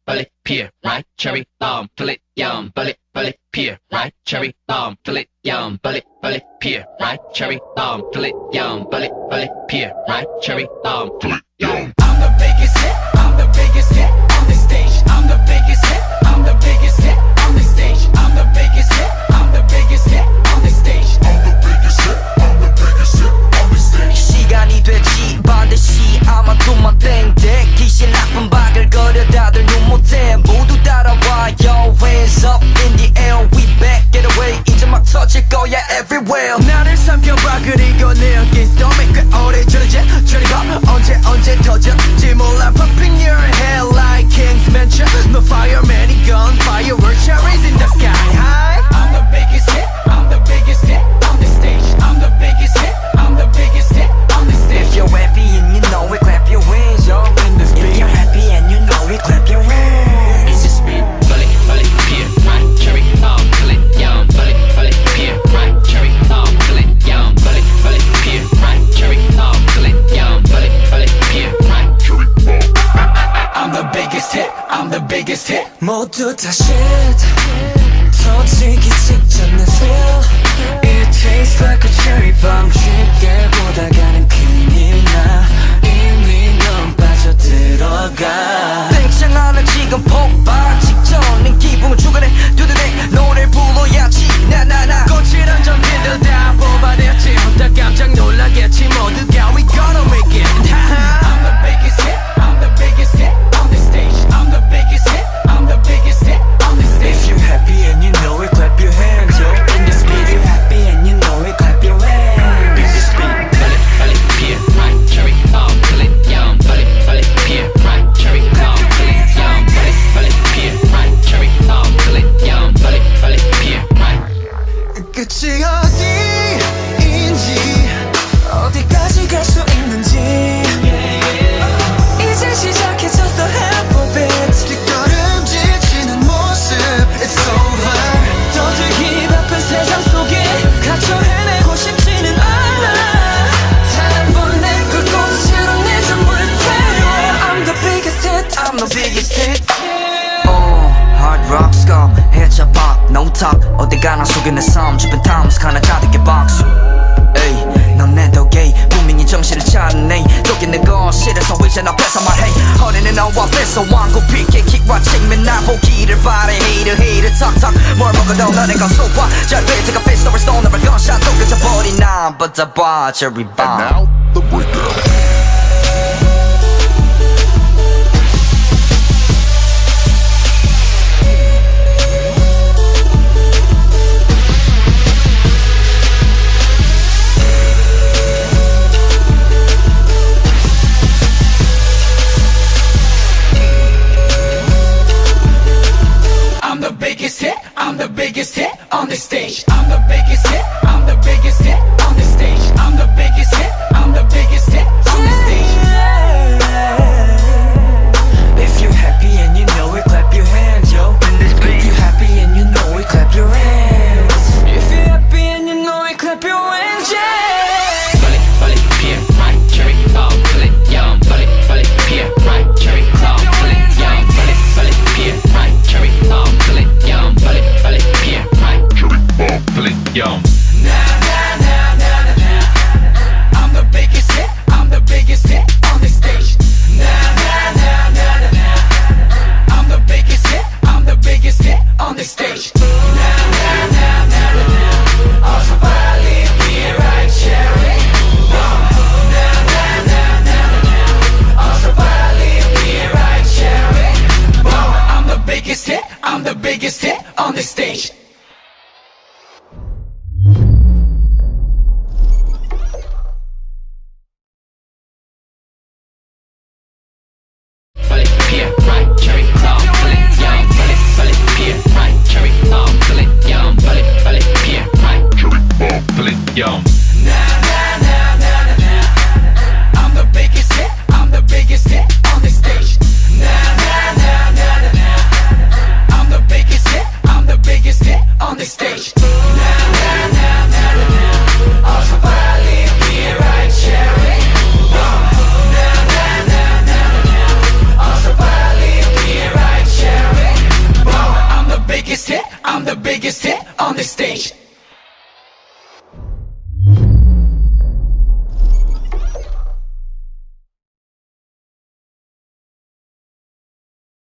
bully, pear, right, cherry, fill it, yum, bully, pear, right, cherry, fill it, yum, bully, pear, right, cherry, fill it, yum, bully, pear, right, cherry, fill it, yum. I'm the biggest hit, I'm the biggest hit on this stage. I'm the biggest hit, I'm the biggest hit on this stage. I'm the biggest hit, I'm the biggest hit on this stage. I'm the biggest hit, I'm the biggest hit on this stage. 시간이 됐지 반드시 아마도만 땡땡 귀신 나쁜 바글거려 다들 눈 못해 모두 따라와요 Hands up in the air we back get away 이제 막 터질 거야 everywhere 나를 삼켜봐 그리고 내 against storm이 꽤 오래전이지 저리 봐 언제 터졌지 몰라 Popping your head like King's Mansion No fireman gun fireworks cherries in the sky high I'm the biggest hit, I'm the biggest hit on this stage. I'm the biggest hit, I'm the biggest hit on this stage. If you're happy and you know it clap your hands up in this beat If you're happy and you know it clap your hands In this beat, bully, pear, right, cherry, fill it, yum, bully, pear, right, cherry, fill it, yum, bully, pear, right, cherry, fill it, yum, bully, pear, right, cherry, I'm the biggest hit, I'm the biggest hit. 모두 다 shit 터지기 직전 내 feel It tastes like a cherry bomb 쉽게 보다가는 큰일 나 이미 넌 빠져들어가 땡창 하나 지금 폭발 직전인 기분 주간에 두드내 노래 불러야지 나나나 거칠한 전기들 다 뽑아냈지 혼자 깜짝 놀라겠지 모두가 We gonna make it I'm the biggest hit, I'm the biggest hit on this stage. I'm the biggest hit, I'm the biggest hit on this stage. If you're happy and you know it, clap your hands, yo. In this beat, if you're happy and you know it, clap your hands. In this beat, bully, pear, right, cherry, fill it, yum, bully, pear, right, cherry, fill it, yum, bully, pear, right, cherry, fill it, yum, bully, pear, right. 끝이 어디인지 어디까지 갈 수 있는지 이제 시작해졌어 alphabet 뒷걸음질 치는 모습 It's over 떠들기 바쁜 세상 속에 갇혀 헤매고 싶지는 않아 단번 내 그곳으로 내 전부를 데려와 I'm the biggest hit I'm the biggest hit Hard rock skull headshot pop no talk 어디 가나 속에 내 삶 주변 times 가나 가득해 box 에이 넌 내 덕에 분명히 정신을 차리네 여기 내 거실에서 이제 나 뺏어 말해 허리는 너와 뺏어 왕고 피게 킥과 책면 나 보기를 바래 Hater 턱턱 뭘 먹어도 너네 건 소화 잘 돼지가 피스톨을 쏘는 gunshot 또 그쳐버린 난 But the bar cherry bomb And now the breakdown. I'm the biggest hit, I'm the biggest hit on this stage. I'm the biggest hit, I'm the biggest hit on this stage. I'm the biggest hit, I'm the biggest hit on this stage. the stage.